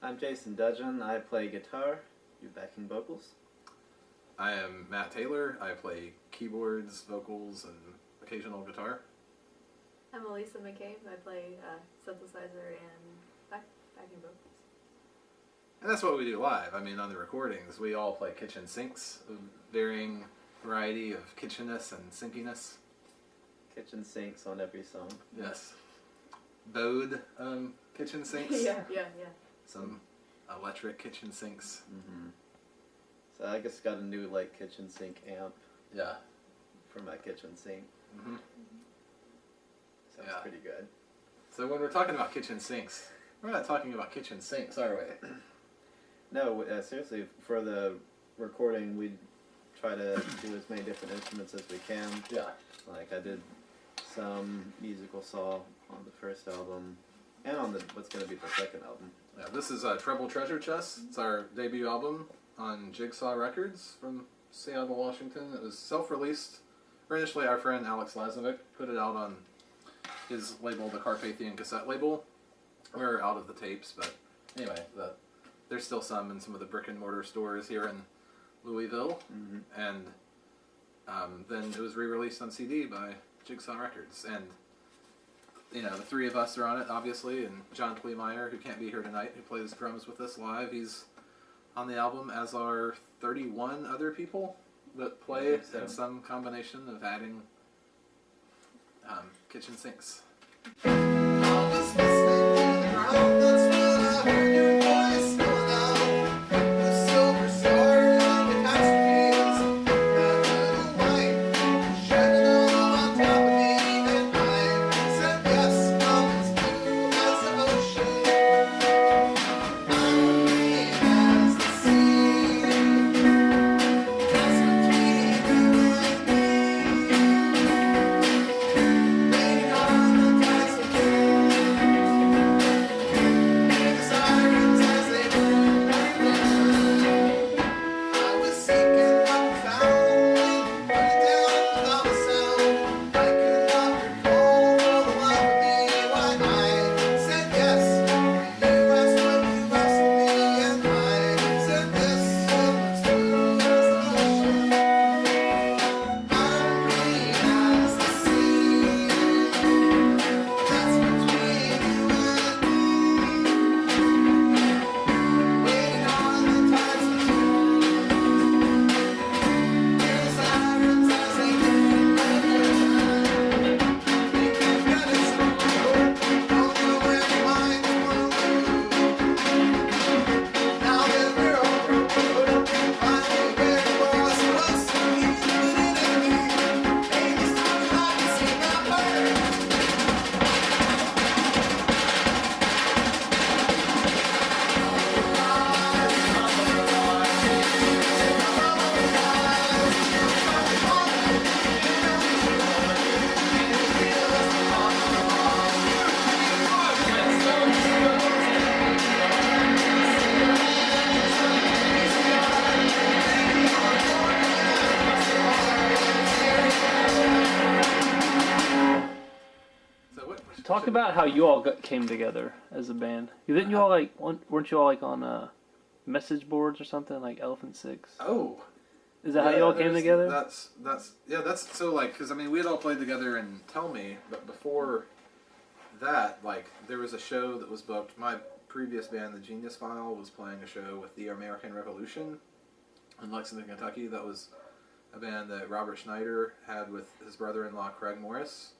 I'm Jason Dudgeon. I play guitar, do backing vocals. I am Matt Taylor. I play keyboards, vocals, and occasional guitar. I'm Elisa McCabe. I play synthesizer and backing vocals. And that's what we do live. I mean, on the recordings, we all play kitchen sinks of varying variety of kitchenness and sinkiness. Kitchen sinks on every song. Yes. Bode kitchen sinks. yeah. Some electric kitchen sinks. Mm-hmm. So I just got a new kitchen sink amp. Yeah. For my kitchen sink. Mm-hmm. Sounds pretty good. So when we're talking about kitchen sinks, we're not talking about kitchen sinks, are we? No, seriously, for the recording, we try to do as many different instruments as we can. Yeah. Like I did some musical saw on the first album, and on what's going to be the second album. Yeah, this is Treble Treasure Chest. It's our debut album on Jigsaw Records from Seattle, Washington. It was self-released. Initially, our friend Alex Lazovic put it out on his label, the Carpathian Cassette label. We're out of the tapes, but anyway, there's still some in some of the brick-and-mortar stores here in Louisville. Mm-hmm. And then it was re-released on CD by Jigsaw Records. And the three of us are on it, obviously, and John Kleemeyer, who can't be here tonight, who plays drums with us live, he's on the album, as are 31 other people that play in some combination of adding kitchen sinks. Talk about how you all came together as a band. Didn't you all weren't you all on message boards or something like Elephant Six? Oh, is that how you all came together? That's so because we had all played together in Tell Me, but before that, there was a show that was booked. My previous band, the Genius File, was playing a show with the American Revolution in Lexington, Kentucky. That was a band that Robert Schneider had with his brother-in-law Craig Morris.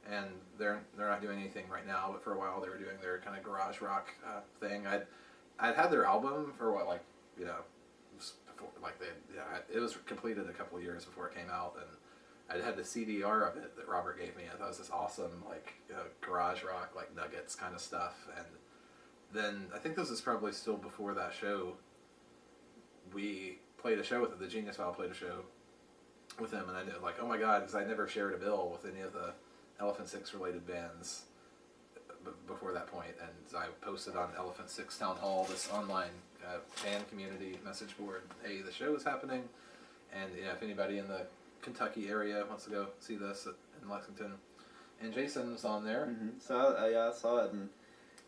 And they're not doing anything right now, but for a while they were doing their kind of garage rock thing. I'd had their album for it was completed a couple of years before it came out, and I'd had the CDR of it that Robert gave me. I thought it was this awesome garage rock Nuggets kind of stuff. And then I think this is probably still before that show. We played a show with it. The Genius File played a show with him, and I knew oh my god, because I never shared a bill with any of the Elephant Six related bands before that point, and I posted on Elephant Six Town Hall, this online fan community message board, hey, the show is happening, and if anybody in the Kentucky area wants to go see this in Lexington. And Jason was on there. Mm-hmm. So I saw it, and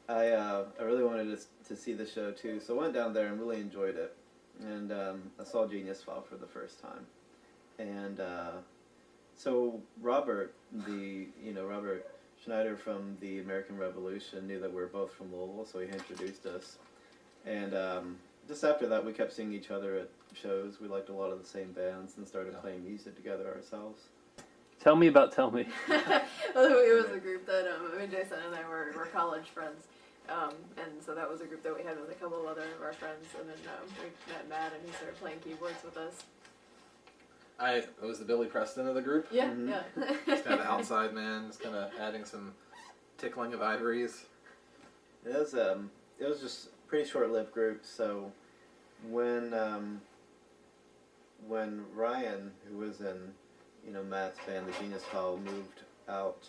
I really wanted to see the show too, so I went down there and really enjoyed it. And I saw Genius File for the first time. And so Robert Schneider from the American Revolution knew that we were both from Louisville, so he introduced us. And just after that, we kept seeing each other at shows. We liked a lot of the same bands and started playing music together ourselves. Tell me about Tell Me. Well, it was a group that Jason and I were college friends, and so that was a group that we had with a couple of other of our friends, and then we met Matt, and he started playing keyboards with us. I was the Billy Preston of the group. Yeah, Mhm. yeah. Just kind of outside man, just kind of adding some tickling of ivories. It was just a pretty short-lived group. So when Ryan, who was in Matt's band, the Genius File, moved out,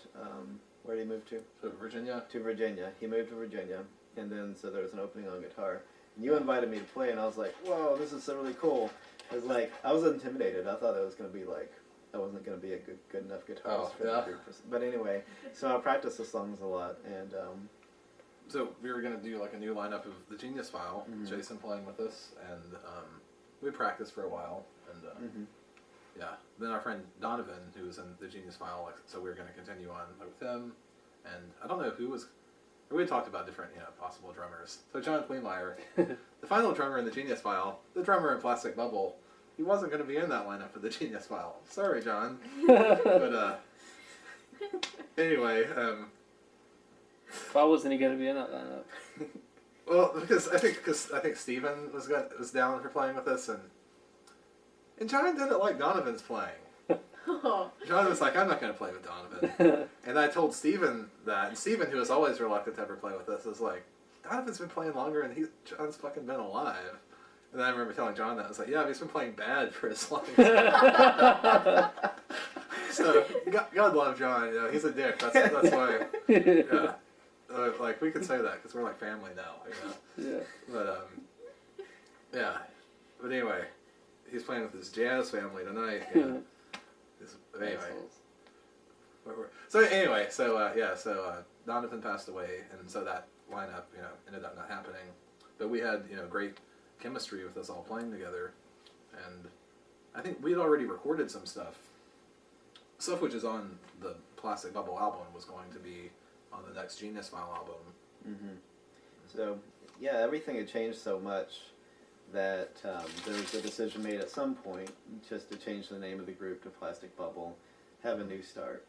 where did he move to? So Virginia. To Virginia. He moved to Virginia, and then so there was an opening on guitar. And you invited me to play, and I was like, "Whoa, this is so really cool." I was like, I was intimidated. I thought it was going to be like, I wasn't going to be a good enough guitarist for the group. But anyway, so I practiced the songs a lot, and So we were going to do like a new lineup of the Genius File, Mhm. Jason playing with us, and we practiced for a while, and mhm. yeah. Then our friend Donovan, who was in the Genius File, so we were going to continue on with him, and I don't know who was. We talked about different, possible drummers. So John Fleemeyer, the final drummer in the Genius File, the drummer in Plastic Bubble, he wasn't going to be in that lineup for the Genius File. Sorry, John. But anyway, Why wasn't he going to be in that lineup? well, because I think Steven was down for playing with us, and John didn't like Donovan's playing. Oh. John was like, I'm not going to play with Donovan. And I told Steven that, and Steven, who was always reluctant to ever play with us, was like, Donovan's been playing longer and John's fucking been alive. And then I remember telling John that. I was like, yeah, but he's been playing bad for as long as... So, God love John. He's a dick. That's why. Yeah. Like, we could say that because we're like family now. Yeah. But, yeah. But anyway, he's playing with his jazz family tonight. Anyway. So Donovan passed away, and so that lineup, ended up not happening. But we had, great chemistry with us all playing together, and I think we had already recorded some stuff which is on the Plastic Bubble album was going to be on the next Genius File album. Mm-hmm. So yeah, everything had changed so much that there was a decision made at some point just to change the name of the group to Plastic Bubble, have a new start.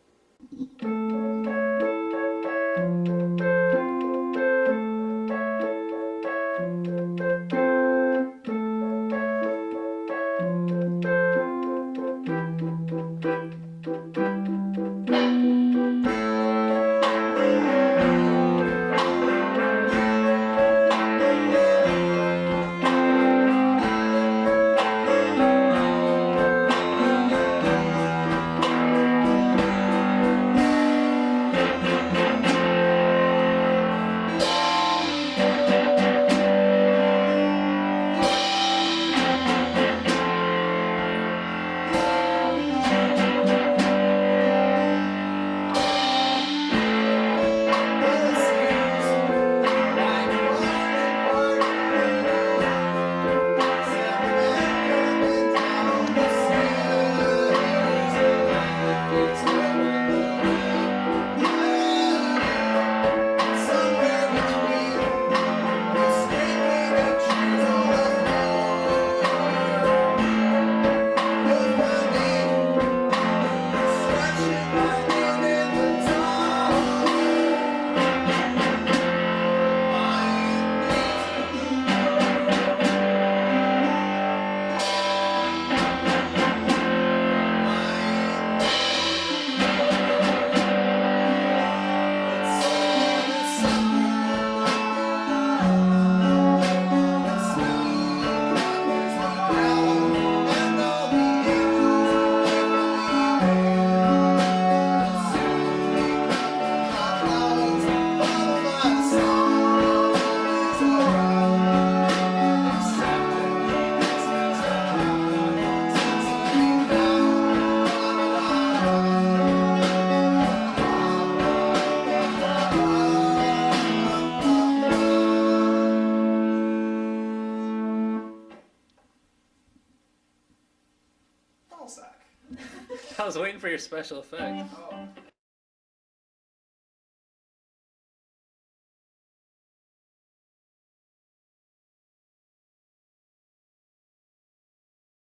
I was waiting for your special effect. Oh.